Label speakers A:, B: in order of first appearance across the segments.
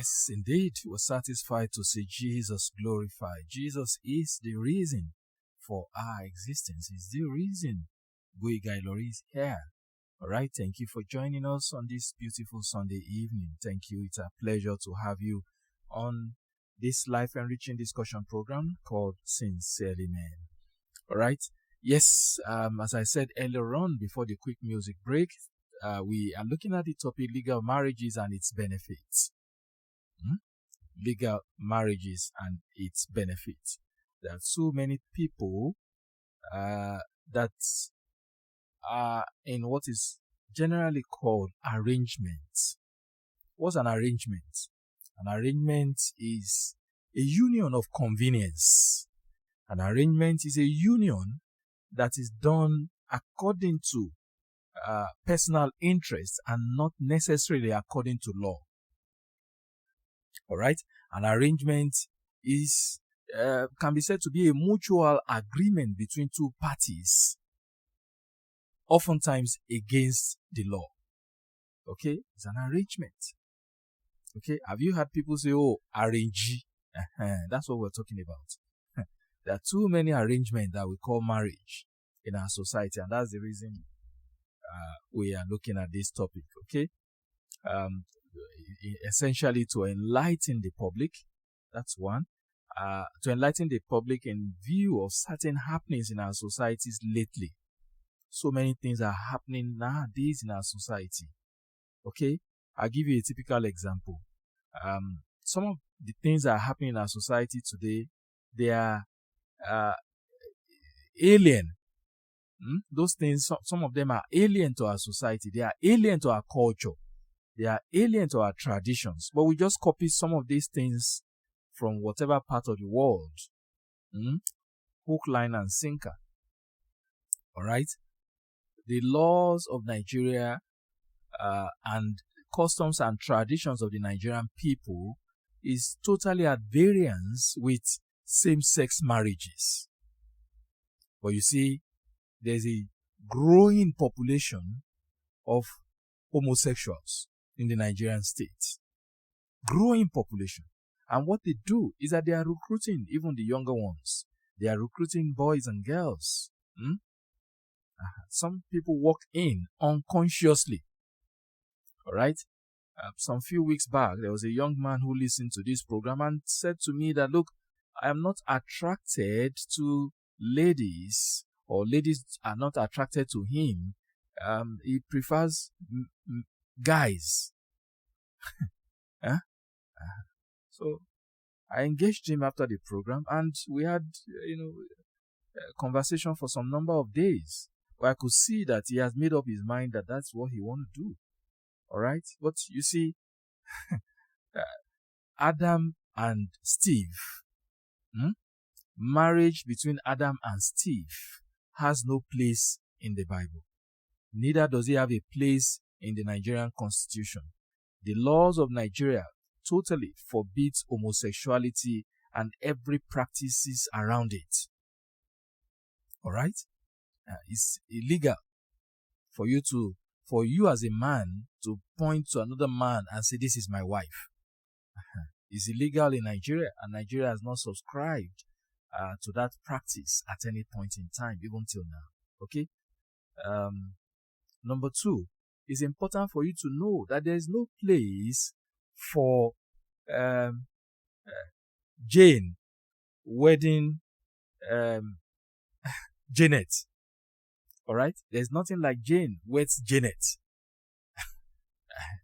A: Yes, indeed, we're satisfied to see Jesus glorified. Jesus is the reason for our existence. He's the reason Gboyega Ilori is here. All right, thank you for joining us on this beautiful Sunday evening. Thank you. It's a pleasure to have you on this life-enriching discussion program called Sincerely Men. All right. Yes, as I said earlier on before the quick music break, we are looking at the topic legal marriages and its benefits. Legal marriages and its benefits. There are so many people that are in what is generally called arrangements. What's an arrangement? An arrangement is a union of convenience. An arrangement is a union that is done according to personal interest and not necessarily according to law. All right, an arrangement is can be said to be a mutual agreement between two parties, oftentimes against the law. Okay, it's an arrangement. Okay, have you heard people say, "Oh, arrange"? That's what we're talking about. There are too many arrangements that we call marriage in our society, and that's the reason we are looking at this topic. Okay. Essentially to enlighten the public. That's one. To enlighten the public in view of certain happenings in our societies lately. So many things are happening nowadays in our society. Okay, I'll give you a typical example. Some of the things that are happening in our society today, they are alien. Those things, some of them are alien to our society. They are alien to our culture. They are alien to our traditions, but we just copy some of these things from whatever part of the world. Hook, line, and sinker. All right? The laws of Nigeria and customs and traditions of the Nigerian people is totally at variance with same-sex marriages. But you see, there's a growing population of homosexuals in the Nigerian state. Growing population. And what they do is that they are recruiting even the younger ones. They are recruiting boys and girls. Some people walk in unconsciously. All right? Some few weeks back, there was a young man who listened to this program and said to me that, look, I am not attracted to ladies, or ladies are not attracted to him. He prefers guys. So I engaged him after the program, and we had, a conversation for some number of days, where I could see that he has made up his mind that that's what he wants to do. All right, but you see, Adam and Steve, marriage between Adam and Steve has no place in the Bible. Neither does it have a place in the Nigerian constitution. The laws of Nigeria totally forbids homosexuality and every practices around it. All right? It's illegal for you as a man to point to another man and say, this is my wife. It's illegal in Nigeria, and Nigeria has not subscribed to that practice at any point in time, even till now. Okay? Number two, it's important for you to know that there is no place for Jane wedding Janet. All right? There's nothing like Jane weds Janet.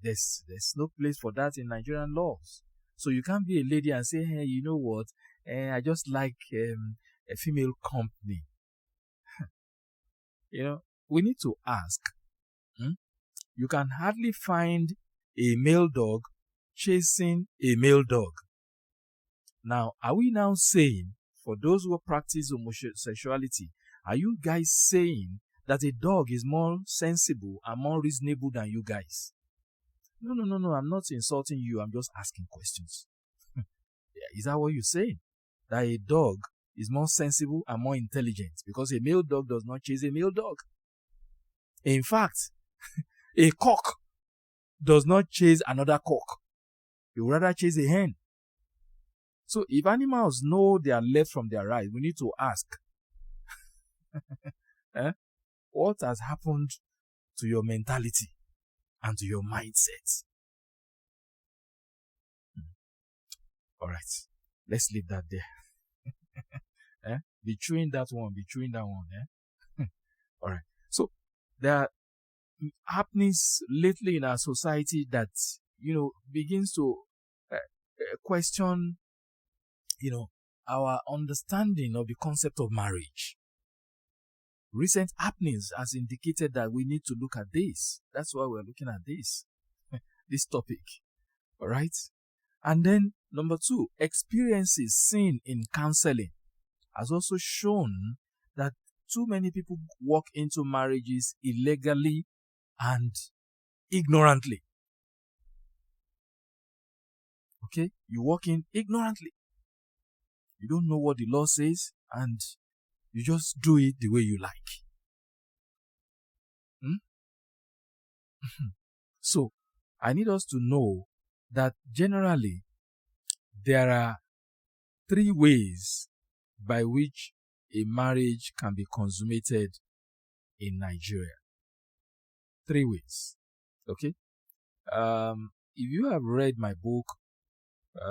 A: There's no place for that in Nigerian laws. So you can't be a lady and say, hey, you know what? I just like a female company. We need to ask. You can hardly find a male dog chasing a male dog. Now, are we now saying, for those who practice homosexuality, are you guys saying that a dog is more sensible and more reasonable than you guys? No, I'm not insulting you. I'm just asking questions. Is that what you're saying? That a dog is more sensible and more intelligent because a male dog does not chase a male dog. In fact, a cock does not chase another cock. You would rather chase a hen. So if animals know their left from their right, we need to ask, what has happened to your mentality and to your mindset? All right, let's leave that there. Be chewing that one, be chewing that one. All right. So there are happenings lately in our society that, begins to question, our understanding of the concept of marriage. Recent happenings has indicated that we need to look at this. That's why we're looking at this topic. All right. And then number 2, experiences seen in counseling has also shown that too many people walk into marriages illegally and ignorantly. Okay? You walk in ignorantly. You don't know what the law says and you just do it the way you like. So, I need us to know that generally there are 3 ways by which a marriage can be consummated in Nigeria. 3 ways. Okay? If you have read my book,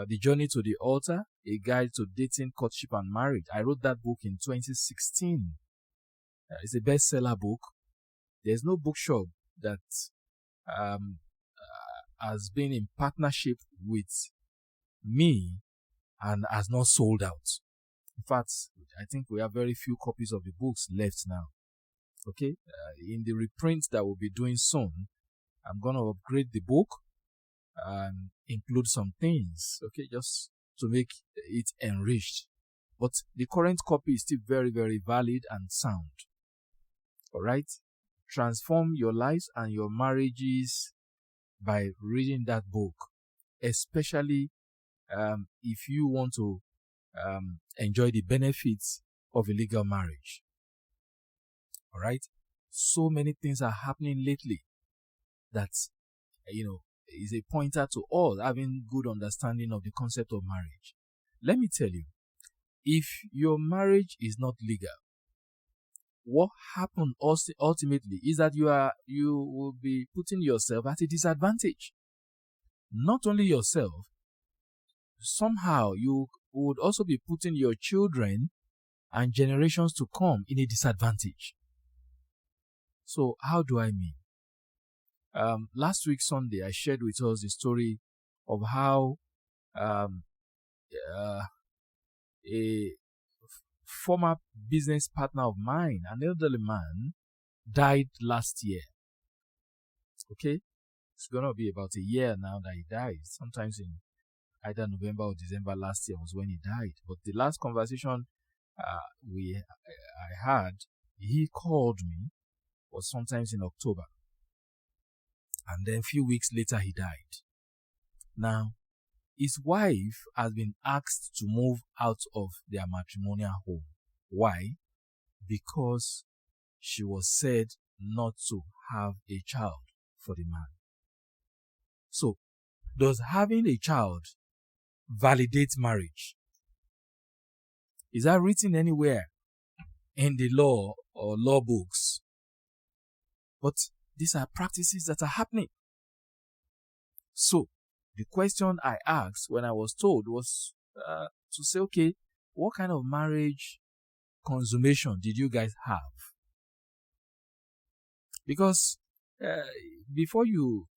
A: The Journey to the Altar, A Guide to Dating, Courtship and Marriage, I wrote that book in 2016. It's a bestseller book. There's no bookshop that has been in partnership with me and has not sold out. In fact, I think we have very few copies of the books left now. Okay? In the reprint that we'll be doing soon, I'm going to upgrade the book and include some things, okay, just to make it enriched. But the current copy is still very, very valid and sound. All right? Transform your lives and your marriages by reading that book, especially if you want to enjoy the benefits of a legal marriage. All right? So many things are happening lately that, is a pointer to all having good understanding of the concept of marriage. Let me tell you, if your marriage is not legal, what happens ultimately is that you will be putting yourself at a disadvantage. Not only yourself, somehow you would also be putting your children and generations to come in a disadvantage. So how do I mean? Last week Sunday, I shared with us the story of how a former business partner of mine, an elderly man, died last year. Okay? It's going to be about a year now that he died. Sometimes in either November or December last year was when he died. But the last conversation I had, he called me, was sometimes in October. And then a few weeks later, he died. Now, his wife has been asked to move out of their matrimonial home. Why? Because she was said not to have a child for the man. So, does having a child validate marriage? Is that written anywhere in the law or law books? But these are practices that are happening. So, the question I asked when I was told was to say, okay, what kind of marriage consummation did you guys have? Because before you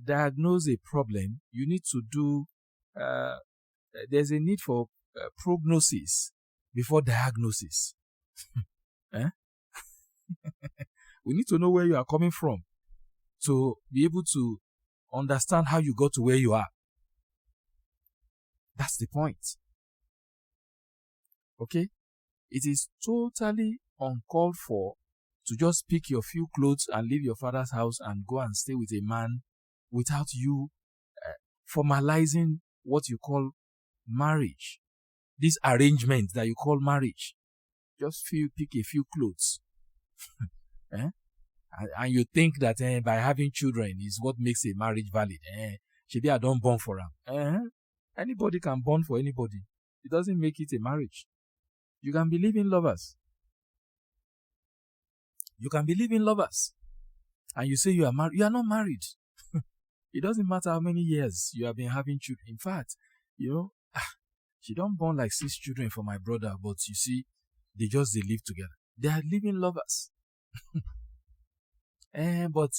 A: diagnose a problem, you need to do, there's a need for prognosis before diagnosis. We need to know where you are coming from to be able to understand how you got to where you are. That's the point. Okay? It is totally uncalled for to just pick your few clothes and leave your father's house and go and stay with a man without you formalizing what you call marriage. This arrangement that you call marriage. Just pick a few clothes. And you think that by having children is what makes a marriage valid. Shebi I don't born for him. Anybody can born for anybody. It doesn't make it a marriage. You can be living lovers. You can be living lovers. And you say you are married. You are not married. It doesn't matter how many years you have been having children. In fact, she don't born like 6 children for my brother, but you see, they live together. They are living lovers. But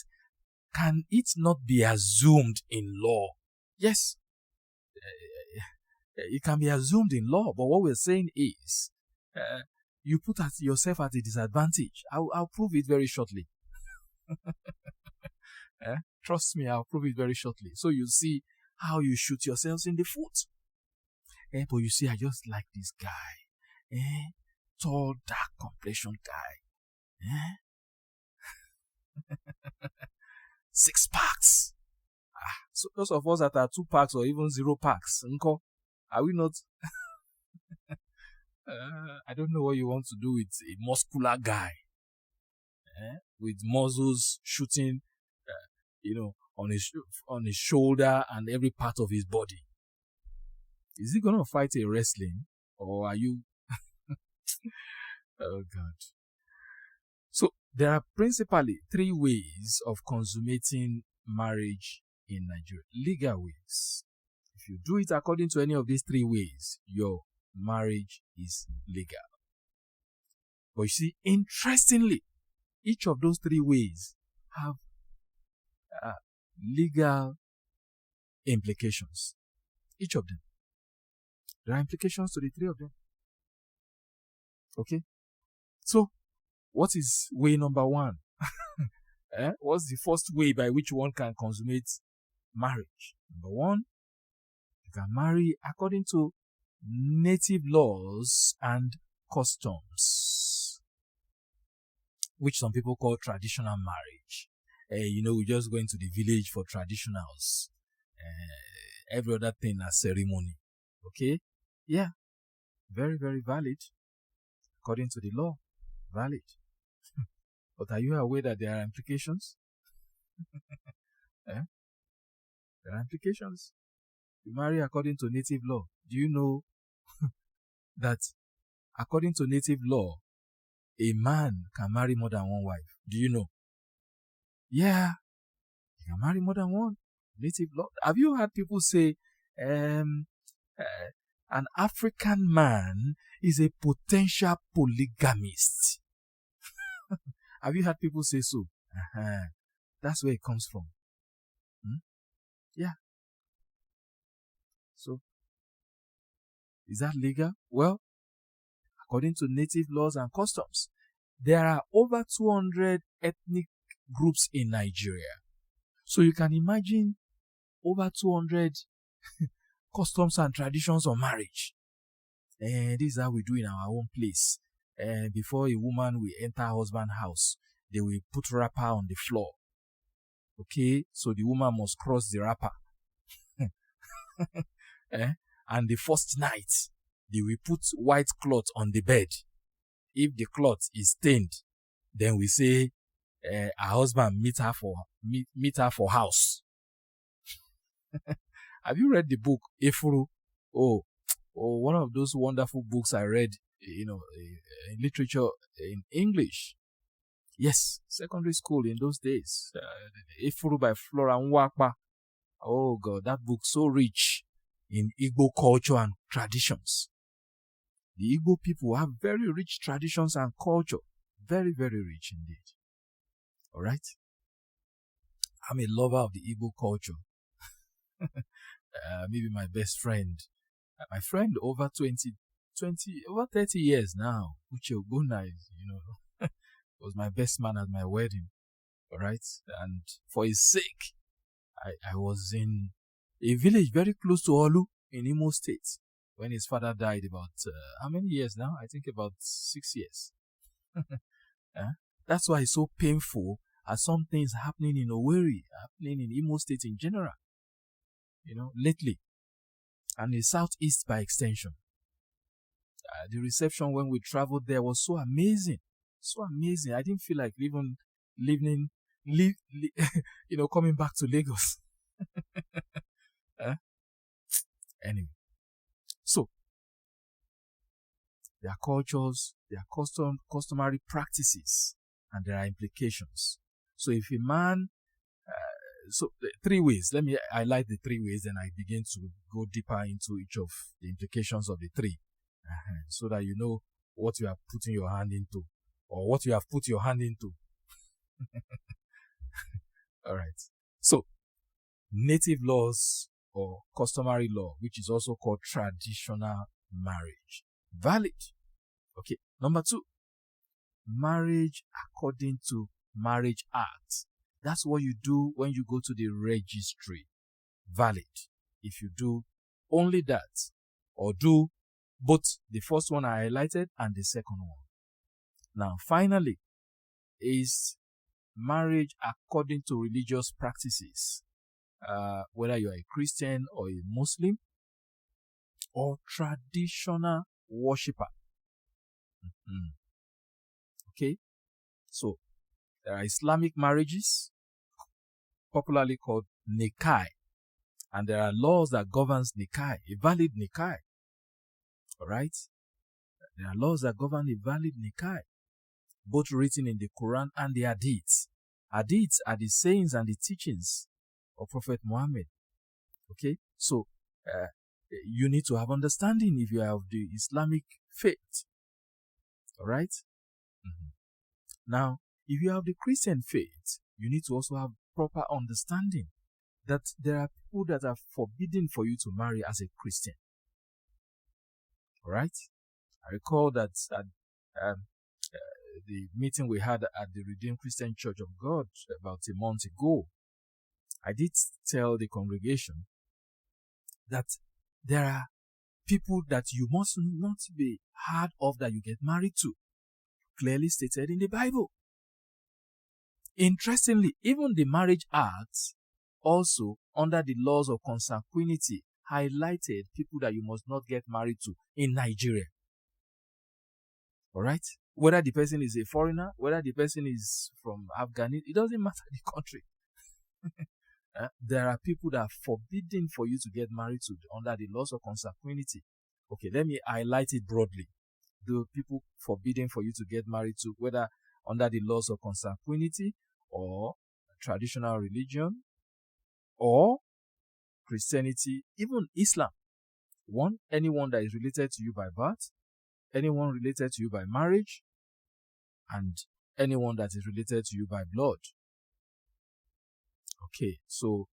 A: can it not be assumed in law? Yes. It can be assumed in law, but what we're saying is, you put yourself at a disadvantage. I'll prove it very shortly. Trust me, I'll prove it very shortly. So you see how you shoot yourselves in the foot. But you see, I just like this guy. Tall, dark complexion guy. 6 packs. So those of us that are 2 packs or even 0 packs, are we not? I don't know what you want to do with a muscular guy. With muscles shooting, on his shoulder and every part of his body. Is he going to fight a wrestling? Or are you? Oh, God. So, there are principally 3 ways of consummating marriage in Nigeria. Legal ways. If you do it according to any of these 3 ways, your marriage is legal. But you see, interestingly, each of those 3 ways have legal implications. Each of them. There are implications to the 3 of them. Okay? So, what is way number 1? What's the first way by which one can consummate marriage? Number 1, you can marry according to native laws and customs, which some people call traditional marriage. We just go into the village for traditionals. Every other thing as ceremony. Okay? Yeah. Very, very valid. According to the law. Valid. But are you aware that there are implications? There are implications. You marry according to native law. Do you know that according to native law, a man can marry more than 1 wife? Do you know? Yeah. You can marry more than 1. Native law. Have you heard people say, an African man is a potential polygamist? Have you heard people say so? That's where it comes from. Yeah. So, is that legal? Well, according to native laws and customs, there are over 200 ethnic groups in Nigeria. So you can imagine over 200 customs and traditions of marriage. And this is how we do in our own place. Before a woman will enter her husband's house, they will put wrapper on the floor. Okay, so the woman must cross the wrapper. And the first night, they will put white cloth on the bed. If the cloth is stained, then we say, her husband meet her for house. Have you read the book Efuru? Oh, one of those wonderful books I read, in literature in English. Yes, secondary school in those days. Efuru by Flora Nwakpa. Oh God, that book so rich in Igbo culture and traditions. The Igbo people have very rich traditions and culture. Very, very rich indeed. Alright? I'm a lover of the Igbo culture. Maybe my best friend. My friend over 30 years now. Uche Ogbonna is, was my best man at my wedding. Alright? And for his sake, I was in a village very close to Olu in Imo State when his father died about, how many years now? I think about 6 years. That's why it's so painful as some things happening in Owerri, happening in Imo State in general, lately, and in Southeast by extension. The reception when we traveled there was so amazing. So amazing. I didn't feel like coming back to Lagos. Anyway, so there are cultures, there are customary practices, and there are implications. So if a man, the 3 ways, let me highlight the 3 ways, and I begin to go deeper into each of the implications of the 3, so that you know what you are putting your hand into, or what you have put your hand into. All right. So, native laws or customary law, which is also called traditional marriage. Valid. Okay. Number 2, marriage according to Marriage Act. That's what you do when you go to the registry. Valid. If you do only that, or do both the first one I highlighted and the second one. Now, finally, is marriage according to religious practices, whether you are a Christian or a Muslim or traditional worshiper. Okay, so there are Islamic marriages, popularly called nikah, and there are laws that governs nikah, a valid nikah. All right, there are laws that govern a valid nikah, both written in the Quran and the Hadiths. Hadiths are the sayings and the teachings of Prophet Muhammad. Okay, so you need to have understanding if you are of the Islamic faith. All right. Now, if you have the Christian faith, you need to also have proper understanding that there are people that are forbidden for you to marry as a Christian. All right. I recall that at the meeting we had at the Redeemed Christian Church of God about a month ago, I did tell the congregation that there are people that you must not be heard of that you get married to, clearly stated in the Bible. Interestingly, even the Marriage Act, also under the laws of consanguinity, highlighted people that you must not get married to in Nigeria. All right? Whether the person is a foreigner, whether the person is from Afghanistan, it doesn't matter the country. There are people that are forbidden for you to get married to under the laws of consanguinity. Okay, let me highlight it broadly. The people forbidden for you to get married to, whether under the laws of consanguinity or traditional religion or Christianity, even Islam. 1, anyone that is related to you by birth, anyone related to you by marriage, and anyone that is related to you by blood. Okay, so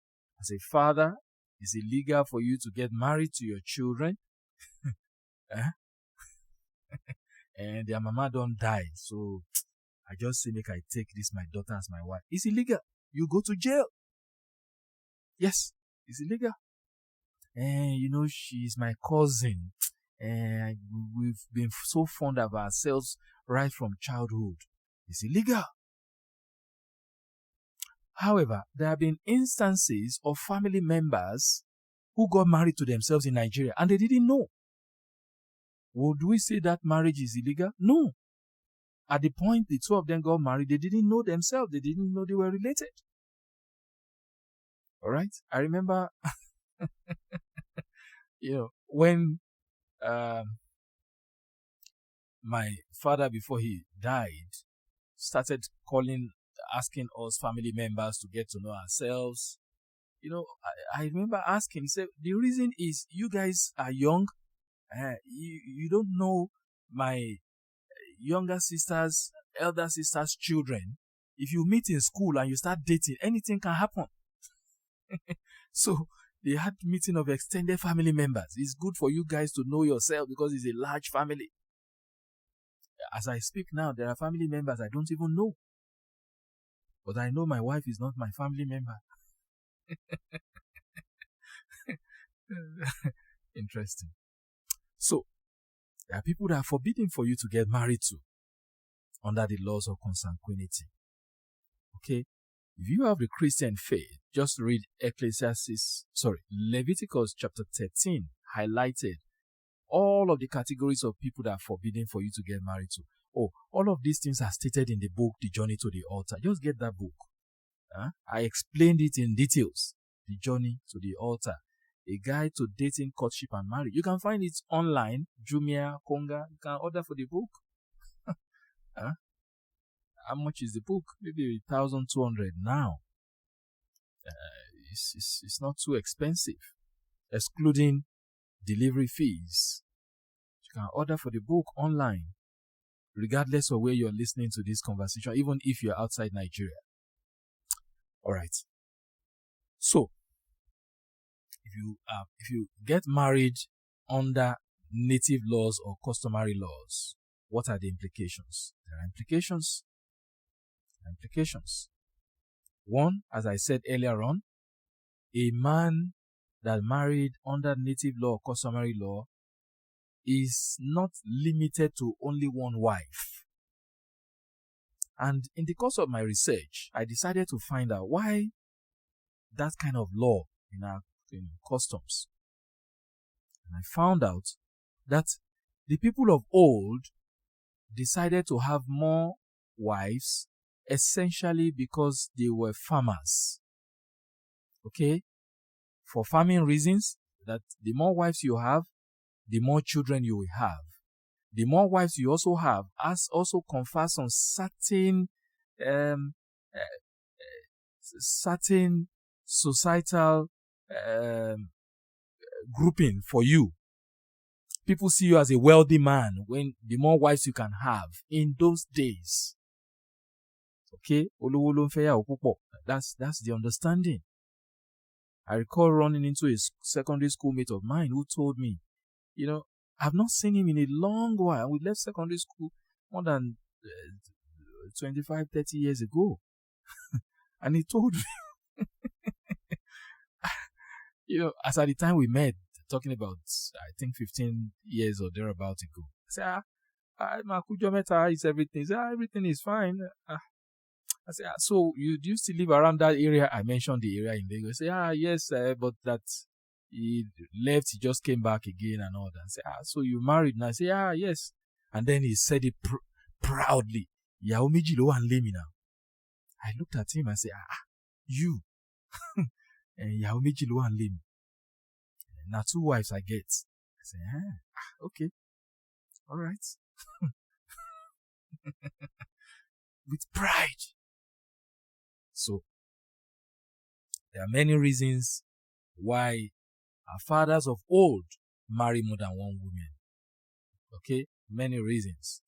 A: as a father, it's illegal for you to get married to your children. And their mama don't die, so I just say, make I take this, my daughter, as my wife. It's illegal. You go to jail. Yes, it's illegal. And she's my cousin. And we've been so fond of ourselves right from childhood. It's illegal. However, there have been instances of family members who got married to themselves in Nigeria and they didn't know. Would we say that marriage is illegal? No. At the point the two of them got married, they didn't know themselves. They didn't know they were related. All right? I remember, when my father, before he died, started asking us family members to get to know ourselves. I remember asking, he said, the reason is you guys are young. You don't know my younger sister's, elder sister's children. If you meet in school and you start dating, anything can happen. So they had meeting of extended family members. It's good for you guys to know yourself because it's a large family. As I speak now, there are family members I don't even know. But I know my wife is not my family member. Interesting. So, there are people that are forbidden for you to get married to under the laws of consanguinity. Okay? If you have the Christian faith, just read Leviticus chapter 13 highlighted all of the categories of people that are forbidden for you to get married to. Oh, all of these things are stated in the book, The Journey to the Altar. Just get that book. I explained it in details. The Journey to the Altar. A guide to dating, courtship, and marriage. You can find it online, Jumia, Konga. You can order for the book. Huh? How much is the book? Maybe 1,200 now. It's not too expensive, excluding delivery fees. You can order for the book online, regardless of where you're listening to this conversation, even if you're outside Nigeria. All right. So, if you get married under native laws or customary laws, what are the implications? There are implications. One, as I said earlier on, a man that married under native law or customary law is not limited to only one wife. And in the course of my research, I decided to find out why that kind of law in our customs. And I found out that the people of old decided to have more wives essentially because they were farmers. Okay? For farming reasons, that the more wives you have, the more children you will have. The more wives you also have also confers on certain certain societal grouping for you. People see you as a wealthy man when the more wives you can have in those days. Okay? That's the understanding. I recall running into a secondary school mate of mine who told me, I've not seen him in a long while. We left secondary school more than 25, 30 years ago. And he told me, as at the time we met, talking about, I think 15 years or thereabout ago. I said, is everything? He said, everything is fine. I said, so do you still live around that area? I mentioned the area in Lagos. He said, yes, but that he left, he just came back again and all that. I said, so you married? And I said, yes. And then he said it proudly. Ìyàwó méjì ló wà nílé mi now. I looked at him and said, you. Ìyàwó méjì ló wà nílé mi. Now 2 wives I get. I said, okay. All right. With pride. So, there are many reasons why our fathers of old marry more than one woman. Okay? Many reasons.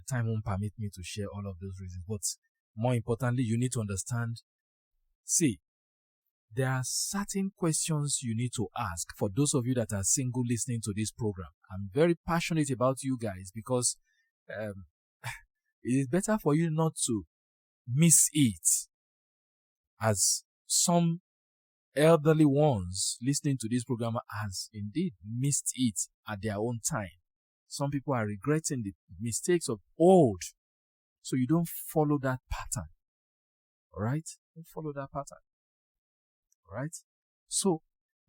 A: Time won't permit me to share all of those reasons. But more importantly, you need to understand. See, there are certain questions you need to ask for those of you that are single listening to this program. I'm very passionate about you guys because it is better for you not to miss it, as some elderly ones listening to this program has indeed missed it at their own time. Some people are regretting the mistakes of old. So you don't follow that pattern. Alright? Don't follow that pattern. Alright? So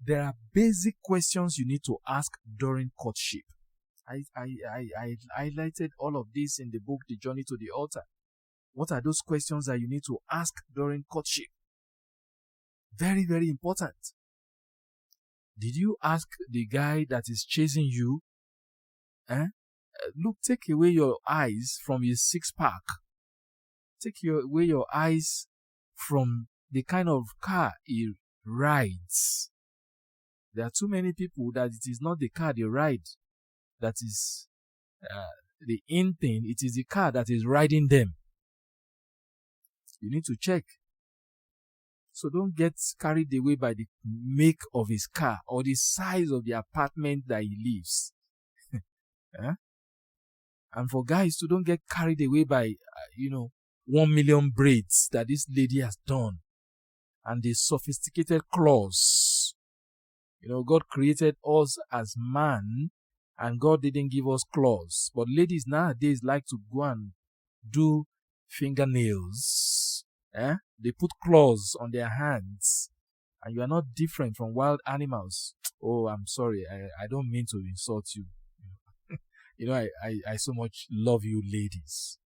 A: there are basic questions you need to ask during courtship. I highlighted all of this in the book, The Journey to the Altar. What are those questions that you need to ask during courtship? Very, very important. Did you ask the guy that is chasing you, look, take away your eyes from his six-pack. Take away your eyes from the kind of car he rides. There are too many people that it is not the car they ride that is the in thing. It is the car that is riding them. You need to check. So don't get carried away by the make of his car or the size of the apartment that he lives. And for guys to don't get carried away by, 1 million braids that this lady has done and the sophisticated claws. God created us as man and God didn't give us claws. But ladies nowadays like to go and do fingernails. They put claws on their hands. And you are not different from wild animals. Oh, I'm sorry. I don't mean to insult you. I so much love you ladies.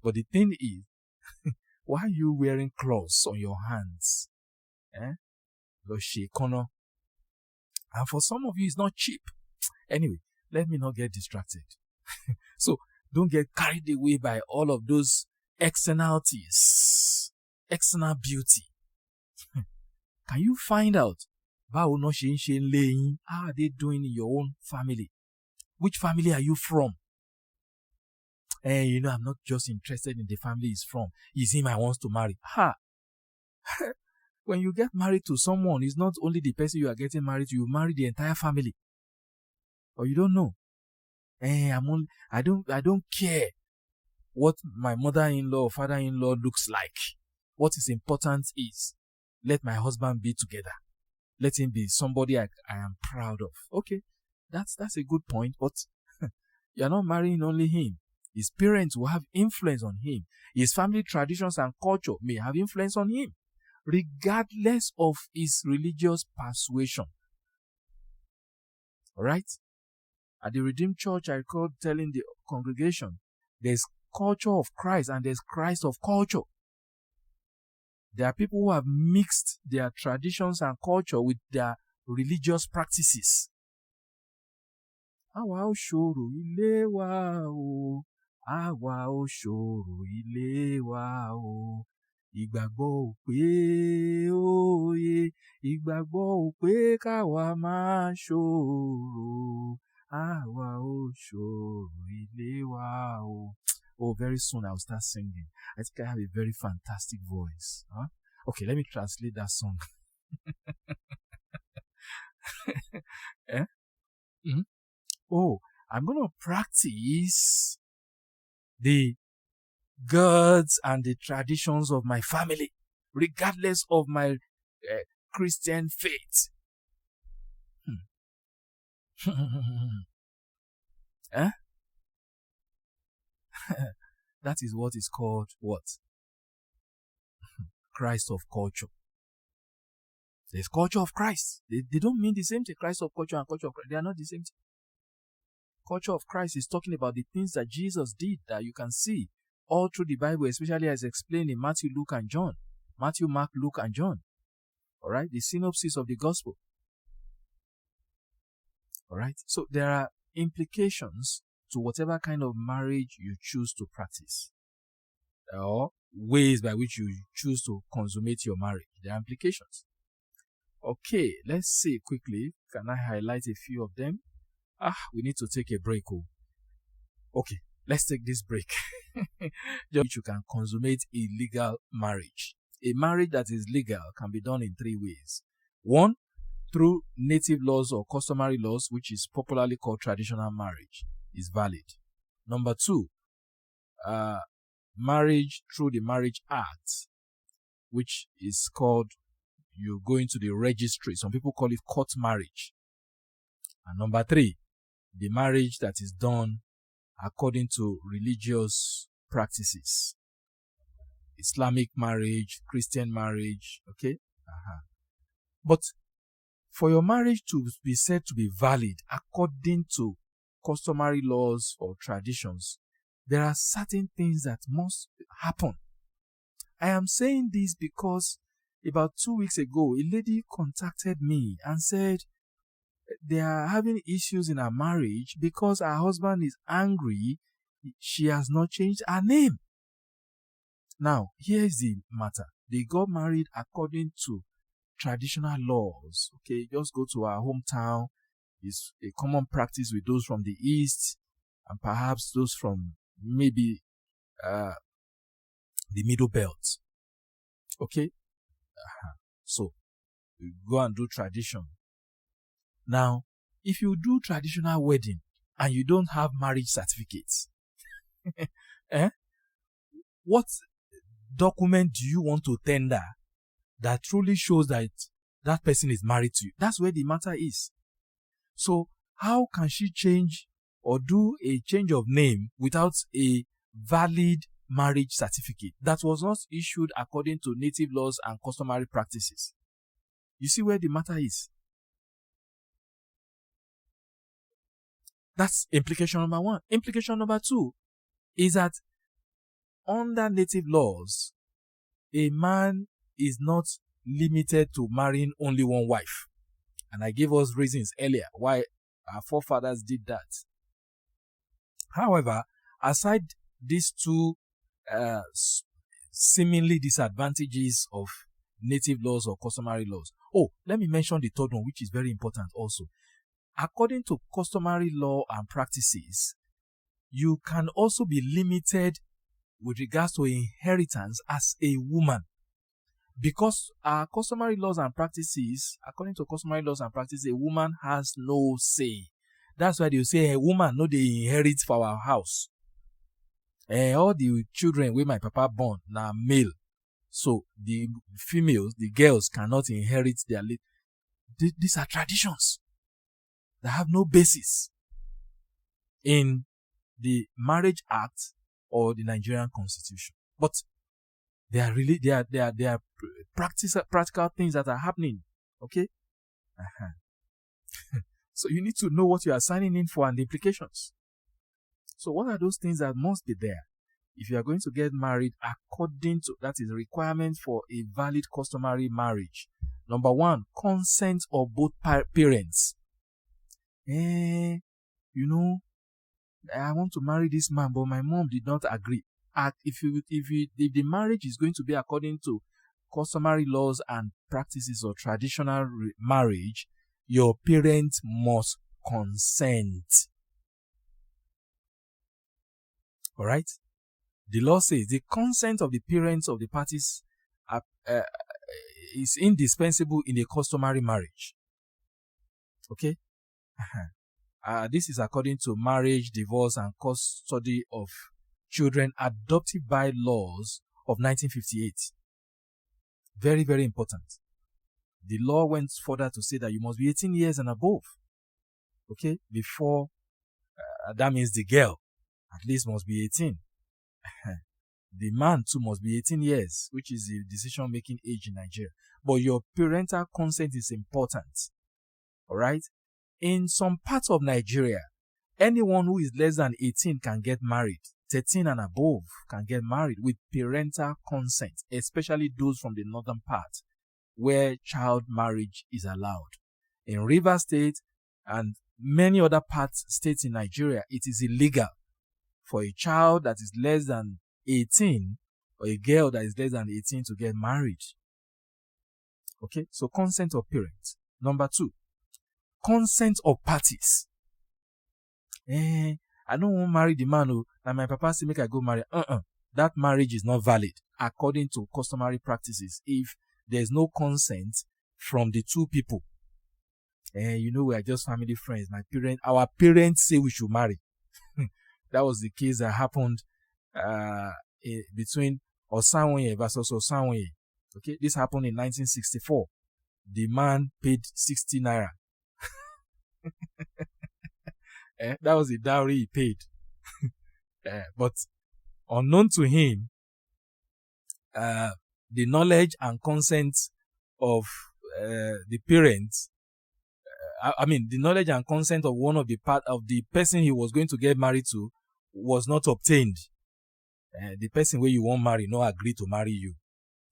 A: But the thing is, why are you wearing claws on your hands? And for some of you, it's not cheap. Anyway, let me not get distracted. So don't get carried away by all of those externalities, external beauty. Can you find out how are they doing in your own family? Which family are you from? And I'm not just interested in the family he's from. It's him I want to marry. When you get married to someone, it's not only the person you are getting married to, you marry the entire family. Or you don't know. I don't care what my mother-in-law or father-in-law looks like. What is important is, let my husband be together. Let him be somebody I am proud of. Okay, that's a good point, but you're not marrying only him. His parents will have influence on him. His family traditions and culture may have influence on him, regardless of his religious persuasion. Alright? At the Redeemed Church, I recall telling the congregation, there's culture of Christ and there's Christ of culture. There are people who have mixed their traditions and culture with their religious practices. Àwa ò ṣòro ilé wa o, àwa ò ṣòro ilé wa o, ìgbàgbọ́ ò pé òye, ìgbàgbọ́ ò pé káwa máa ṣòro, àwa ò ṣòro ilé wa o. Oh, very soon I'll start singing. I think I have a very fantastic voice. Huh? Okay, let me translate that song. Eh? Mm-hmm. Oh, I'm going to practice the gods and the traditions of my family, regardless of my Christian faith. Eh? That is what is called what? Christ of culture. There's culture of Christ. They don't mean the same thing. Christ of culture and culture of Christ. They are not the same thing. Culture of Christ is talking about the things that Jesus did that you can see all through the Bible, especially as explained in Matthew, Luke, and John. Matthew, Mark, Luke, and John. Alright? The synopsis of the gospel. Alright? So there are implications to whatever kind of marriage you choose to practice, or ways by which you choose to consummate your marriage. There are implications. Okay, let's see quickly. Can I highlight a few of them? We need to take a break. Okay, let's take this break. Just you can consummate a legal marriage. A marriage that is legal can be done in 3 ways. 1, through native laws or customary laws, which is popularly called traditional marriage, is valid. Number 2, marriage through the Marriage Act, which is called, you go into the registry. Some people call it court marriage. And number 3, the marriage that is done according to religious practices. Islamic marriage, Christian marriage, okay? But for your marriage to be said to be valid according to customary laws or traditions, there are certain things that must happen. I am saying this because about 2 weeks ago, a lady contacted me and said they are having issues in her marriage because her husband is angry she has not changed her name. Now, here's the matter. They got married according to traditional laws. Okay, just go to our hometown. It's a common practice with those from the East and perhaps those from maybe the Middle Belt. Okay? So, you go and do tradition. Now, if you do traditional wedding and you don't have marriage certificates, what document do you want to tender that truly shows that that person is married to you? That's where the matter is. So, how can she change or do a change of name without a valid marriage certificate that was not issued according to native laws and customary practices? You see where the matter is? That's implication number 1. Implication number 2 is that under native laws, a man is not limited to marrying only one wife. And I gave us reasons earlier why our forefathers did that. However, aside these two seemingly disadvantages of native laws or customary laws. Oh, let me mention the third one, which is very important also. According to customary law and practices, you can also be limited with regards to inheritance as a woman. Because our customary laws and practices, according to customary laws and practices, a woman has no say. That's why they say a woman no they inherit for our house. All the children with my papa born now male. So the females, the girls cannot inherit their these are traditions that have no basis in the Marriage Act or the Nigerian Constitution. But they are really they are practical things that are happening. Okay? So you need to know what you are signing in for and the implications. So what are those things that must be there if you are going to get married according to, that is a requirement for a valid customary marriage? Number one, consent of both parents. I want to marry this man, but my mom did not agree. If the marriage is going to be according to customary laws and practices or traditional marriage, your parents must consent. All right? The law says the consent of the parents of the parties is indispensable in a customary marriage. Okay? This is according to Marriage, Divorce, and Custody of Children Adopted by Laws of 1958. Very, very important. The law went further to say that you must be 18 years and above. Okay? Before, that means the girl at least must be 18. The man too must be 18 years, which is the decision-making age in Nigeria. But your parental consent is important. Alright? In some parts of Nigeria, anyone who is less than 18 can get married. 13 and above can get married with parental consent, especially those from the northern part, where child marriage is allowed. In Rivers State and many other states in Nigeria, it is illegal for a child that is less than 18 or a girl that is less than 18 to get married. Okay, so consent of parents. Number two, consent of parties. I don't want to marry the man who, and my papa say make I go marry. That marriage is not valid according to customary practices if there's no consent from the two people. We are just family friends. Our parents say we should marry. That was the case that happened between Osanwoye versus Osanwoye. Okay, this happened in 1964. The man paid 60 naira. That was the dowry he paid. But unknown to him, the knowledge and consent of the parents, the knowledge and consent of one of the part of the person he was going to get married to was not obtained. The person where you won't marry no agree to marry you.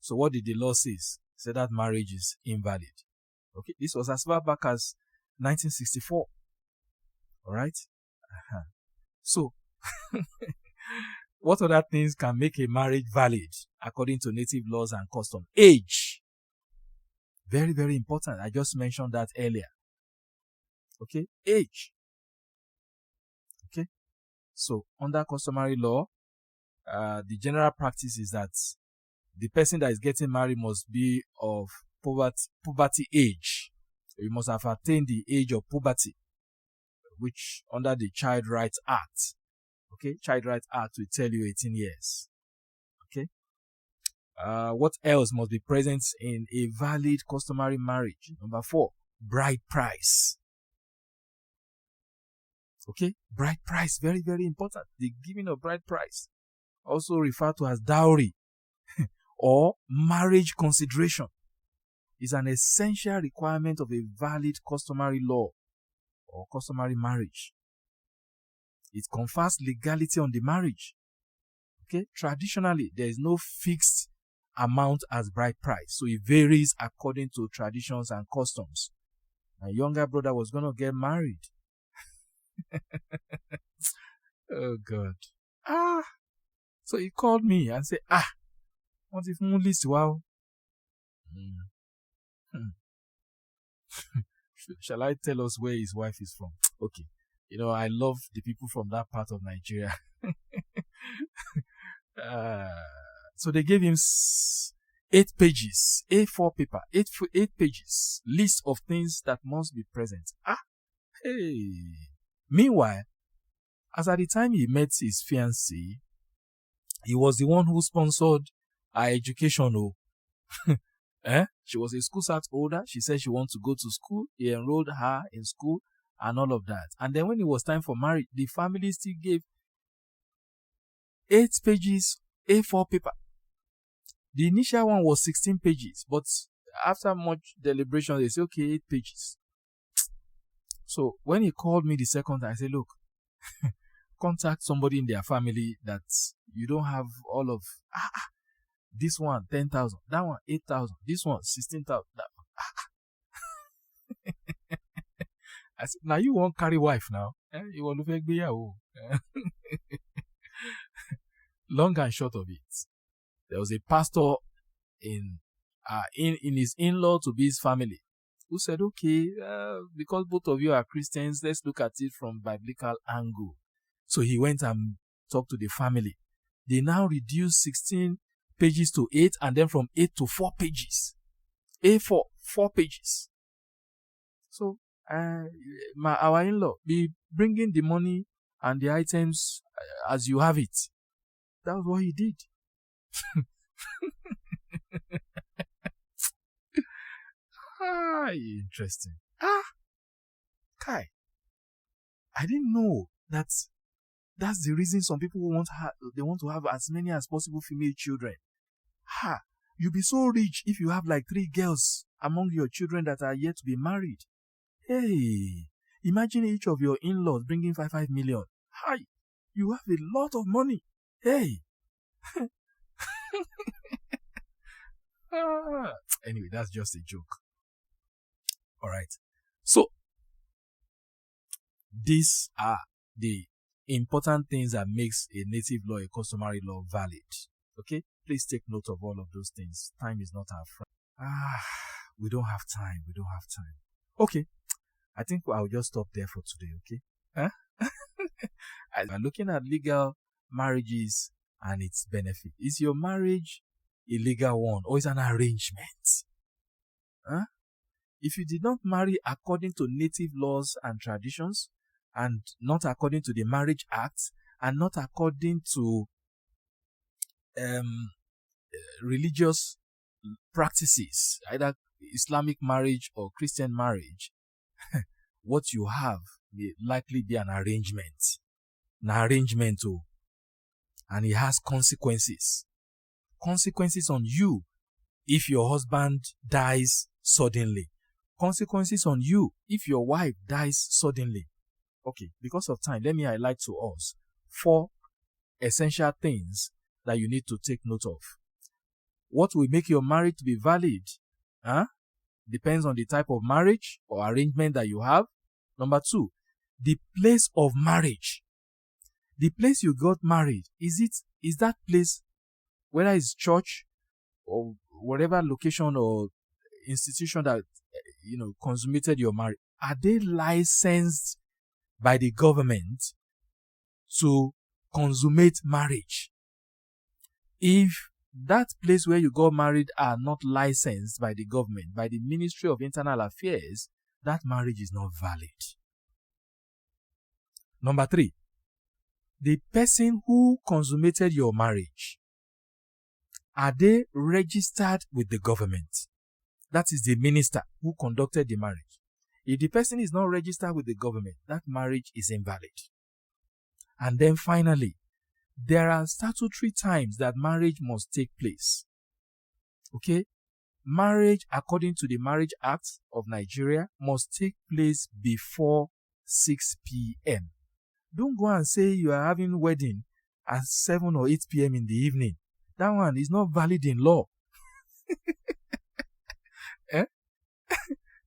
A: So what did the law say? Say that marriage is invalid. Okay, this was as far back as 1964. All right. So, what other things can make a marriage valid according to native laws and custom? Age. Very, very important. I just mentioned that earlier. Okay, age. Okay, so under customary law, the general practice is that the person that is getting married must be of puberty age. So you must have attained the age of puberty, which under the Child Rights Act. Okay, Child Rights Act will tell you 18 years. Okay. What else must be present in a valid customary marriage? Number 4, bride price. Okay, bride price, very, very important. The giving of bride price, also referred to as dowry or marriage consideration, is an essential requirement of a valid customary law or customary marriage. It confers legality on the marriage. Okay, traditionally, there is no fixed amount as bride price, so it varies according to traditions and customs. My younger brother was going to get married. Oh, God. So he called me and said, what if Mulis wow? Shall I tell us where his wife is from? Okay. I love the people from that part of Nigeria. So they gave him 8 pages, A4 paper, 8 pages, list of things that must be present. Hey. Meanwhile, as at the time he met his fiancée, he was the one who sponsored her education. She was a school start holder. She said she wanted to go to school. He enrolled her in school and all of that. And then when it was time for marriage, the family still gave 8 pages, A4 paper. The initial one was 16 pages, but after much deliberation, they said, okay, 8 pages. So when he called me the second time, I said, look, contact somebody in their family that you don't have all of, this one, 10,000, that one, 8,000, this one, 16,000. I said, now you won't carry wife now. You want to be Long and short of it, there was a pastor in his in-law to be his family who said, okay, because both of you are Christians, let's look at it from biblical angle. So he went and talked to the family. They now reduced 16 pages to 8, and then from 8 to 4 pages. 4 pages. So our in-law be bringing the money and the items as you have it. That was what he did. Interesting. Kai. I didn't know that's the reason some people want to have as many as possible female children. You'll be so rich if you have like 3 girls among your children that are yet to be married. Hey, imagine each of your in-laws bringing 5 million. You have a lot of money. Hey. Anyway, that's just a joke. All right. So, these are the important things that makes a native law, a customary law valid. Okay? Please take note of all of those things. Time is not our friend. We don't have time. Okay. I think I'll just stop there for today, okay? I'm looking at legal marriages and its benefit. Is your marriage a legal one or is an arrangement? If you did not marry according to native laws and traditions, and not according to the Marriage Act, and not according to religious practices, either Islamic marriage or Christian marriage, what you have may likely be an arrangement. And it has consequences. Consequences on you if your husband dies suddenly. Consequences on you if your wife dies suddenly. Okay, because of time, let me highlight to us 4 essential things that you need to take note of. What will make your marriage to be valid? Depends on the type of marriage or arrangement that you have. Number 2, the place of marriage. The place you got married, is that place, whether it's church or whatever location or institution that consummated your marriage, are they licensed by the government to consummate marriage? If that place where you got married are not licensed by the government, by the Ministry of Internal Affairs, that marriage is not valid. Number 3, the person who consummated your marriage, are they registered with the government? That is the minister who conducted the marriage. If the person is not registered with the government, that marriage is invalid. And then finally, there are statutory times that marriage must take place. Okay? Marriage, according to the Marriage Act of Nigeria, must take place before 6 p.m. Don't go and say you are having wedding at 7 or 8 p.m. in the evening. That one is not valid in law.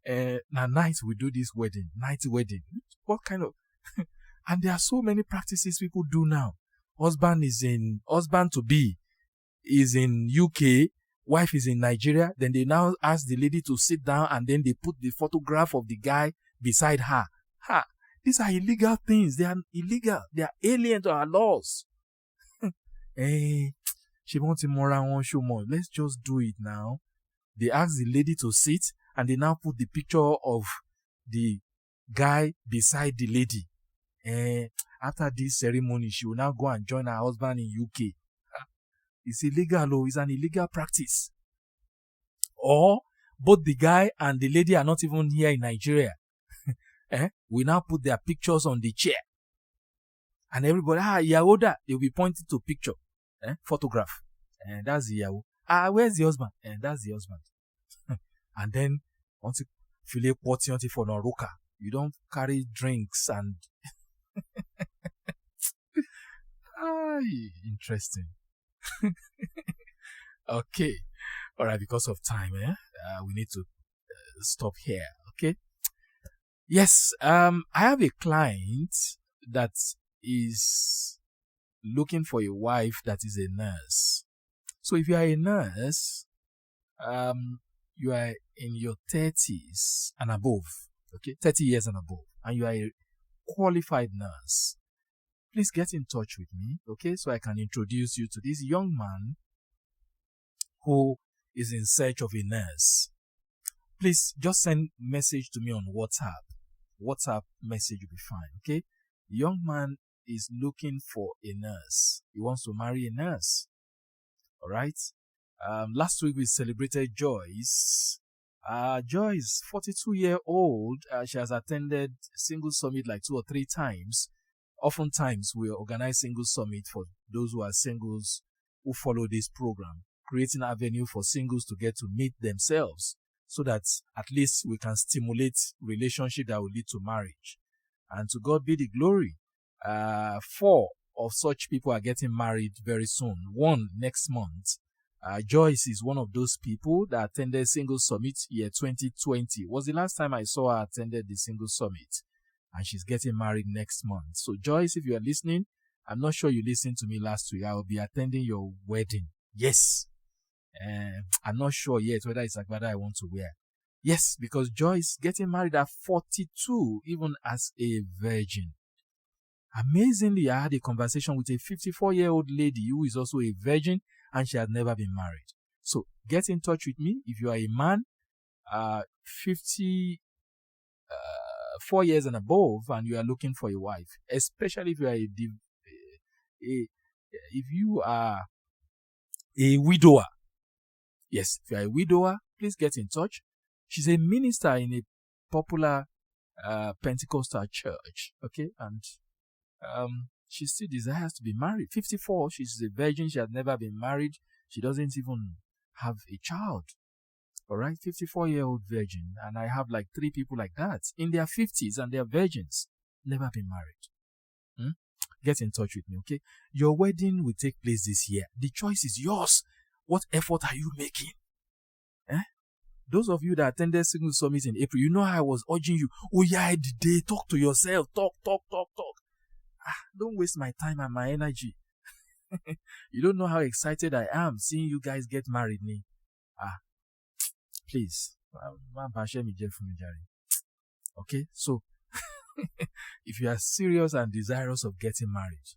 A: Now night we do this wedding, night wedding. What kind of and there are so many practices people do now. Husband to be is in UK, wife is in Nigeria. Then they now ask the lady to sit down and then they put the photograph of the guy beside her. These are illegal things. They are illegal. They are alien to our laws. Hey, she wants more and one show more. Let's just do it now. They ask the lady to sit and they now put the picture of the guy beside the lady. After this ceremony, she will now go and join her husband in UK. It's illegal, it's an illegal practice. Or both the guy and the lady are not even here in Nigeria. We now put their pictures on the chair. And everybody, Yahoda, they'll be pointing to picture, photograph. And that's the Yahoo. Where's the husband? And that's the husband. And then, once you feel potty for Noroka, you don't carry drinks and interesting. Okay. All right. Because of time, we need to stop here. Okay. Yes. I have a client that is looking for a wife that is a nurse. So if you are a nurse, you are in your 30s and above. Okay. 30 years and above. And you are a qualified nurse. Please get in touch with me, okay, so I can introduce you to this young man who is in search of a nurse. Please just send message to me on WhatsApp. WhatsApp message will be fine, okay? The young man is looking for a nurse. He wants to marry a nurse. All right? Last week we celebrated Joyce. Joyce, 42-year-old. She has attended Single Summit like 2 or 3 times. Oftentimes, we organize Single Summit for those who are singles who follow this program, creating an avenue for singles to get to meet themselves so that at least we can stimulate relationship that will lead to marriage. And to God be the glory. 4 of such people are getting married very soon. 1 next month. Joyce is one of those people that attended Single Summit year 2020. Was the last time I saw her attended the Single Summit. And she's getting married next month. So Joyce, if you are listening, I'm not sure you listened to me last week. I will be attending your wedding. Yes. I'm not sure yet whether it's agbada I want to wear. Yes, because Joyce getting married at 42, even as a virgin. Amazingly, I had a conversation with a 54-year-old lady who is also a virgin and she had never been married. So get in touch with me if you are a man, 4 years and above, and you are looking for a wife, especially if you are if you are a widower. Yes, if you are a widower, please get in touch. She's a minister in a popular Pentecostal church, okay, and she still desires to be married. 54, she's a virgin. She has never been married. She doesn't even have a child. All right, 54-year-old virgin, and I have like 3 people like that in their 50s and they're virgins, never been married. Get in touch with me, okay? Your wedding will take place this year. The choice is yours. What effort are you making? Those of you that attended Single Summit in April, you know how I was urging you. Oh yeah, talk to yourself. Talk. Don't waste my time and my energy. You don't know how excited I am seeing you guys get married. Please. Okay, so if you are serious and desirous of getting married,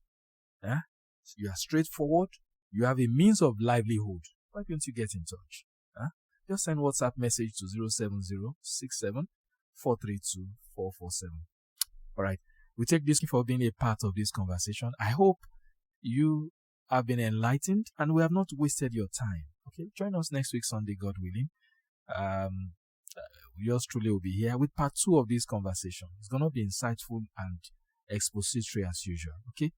A: you are straightforward, you have a means of livelihood, why don't you get in touch? Just send WhatsApp message to 07067 432 447. All right. We take this for being a part of this conversation. I hope you have been enlightened and we have not wasted your time. Okay. Join us next week, Sunday, God willing. Yours truly will be here with part 2 of this conversation. It's going to be insightful and expository as usual. Okay.